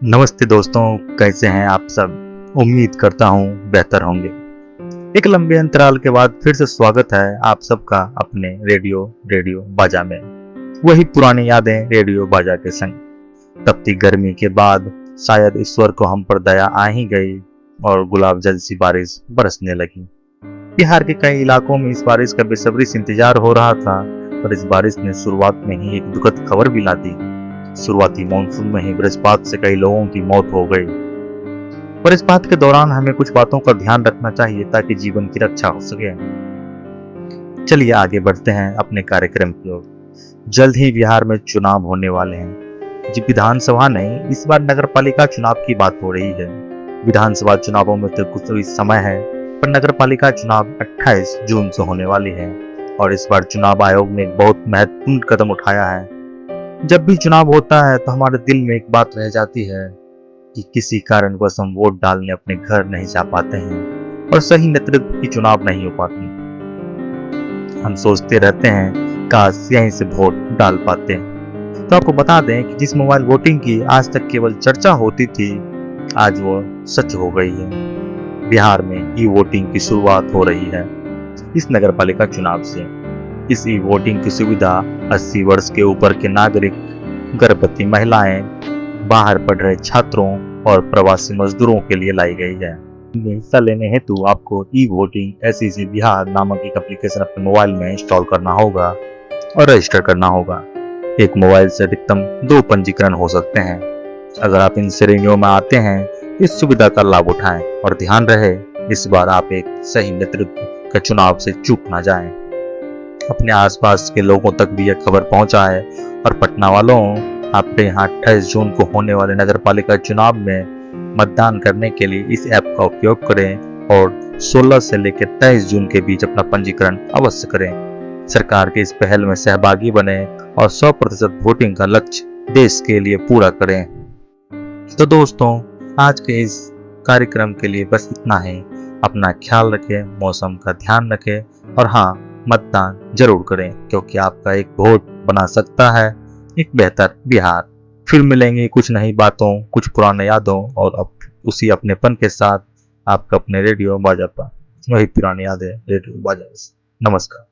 नमस्ते दोस्तों, कैसे हैं आप सब। उम्मीद करता हूँ बेहतर होंगे। एक लंबे अंतराल के बाद फिर से स्वागत है आप सबका अपने रेडियो बाजा में। वही पुरानी यादें रेडियो बाजा के संग। तपती गर्मी के बाद शायद ईश्वर को हम पर दया आ ही गई और गुलाब जैसी बारिश बरसने लगी। बिहार के कई इलाकों में इस बारिश का बेसब्री से इंतजार हो रहा था, पर इस बारिश ने शुरुआत में ही एक दुखद खबर भी ला दी। शुरुआती मानसून में ही वज्रपात से कई लोगों की मौत हो गई। पर इस बात के दौरान हमें कुछ बातों का ध्यान रखना चाहिए ताकि जीवन की रक्षा हो सके। चलिए आगे बढ़ते हैं अपने कार्यक्रम की ओर। जल्द ही बिहार में चुनाव होने वाले हैं। जी, विधानसभा नहीं, इस बार नगर पालिका चुनाव की बात हो रही है। विधानसभा चुनावों में तो कुछ ही समय है, पर नगर पालिका चुनाव 28 जून से होने वाली है। और इस बार चुनाव आयोग ने एक बहुत महत्वपूर्ण कदम उठाया है। जब भी चुनाव होता है तो हमारे दिल में एक बात रह जाती है कि किसी कारणवश हम वोट डालने अपने घर नहीं जा पाते हैं और सही नेतृत्व की चुनाव नहीं हो पाती। हम सोचते रहते हैं काश यहीं से वोट डाल पाते। तो आपको बता दें कि जिस मोबाइल वोटिंग की आज तक केवल चर्चा होती थी, आज वो सच हो गई है। बिहार में ई वोटिंग की शुरुआत हो रही है इस नगर पालिका चुनाव से। इस ई वोटिंग की सुविधा 80 वर्ष के ऊपर के नागरिक, गर्भवती महिलाएं, बाहर पढ़ रहे छात्रों और प्रवासी मजदूरों के लिए लाई गई है। इनमें हिस्सा लेने हेतु आपको ई वोटिंग SEC बिहार नामक एक एप्लीकेशन अपने मोबाइल में इंस्टॉल करना होगा और रजिस्टर करना होगा। एक मोबाइल से अधिकतम 2 पंजीकरण हो सकते हैं। अगर आप इन श्रेणियों में आते हैं, इस सुविधा का लाभ उठाएं और ध्यान रहे इस बार आप एक सही नेतृत्व के चुनाव से चूक ना जाएं। अपने आसपास के लोगों तक भी यह खबर पहुंचाएं। और पटना वालों, आपके यहाँ 28 जून को होने वाले नगर पालिका चुनाव में मतदान करने के लिए इस ऐप का उपयोग करें और 16 से लेकर 23 जून के बीच अपना पंजीकरण अवश्य करें। सरकार की इस पहल में सहभागी बने और 100% वोटिंग का लक्ष्य देश के लिए पूरा करें। तो दोस्तों, आज के इस कार्यक्रम के लिए बस इतना ही। अपना ख्याल रखें, मौसम का ध्यान रखें और हाँ, मतदान जरूर करें, क्योंकि आपका एक वोट बना सकता है एक बेहतर बिहार। फिर मिलेंगे कुछ नई बातों, कुछ पुराने यादों और उसी अपनेपन के साथ आपका अपने रेडियो बाजा पर। वही पुरानी यादें रेडियो बाजा। नमस्कार।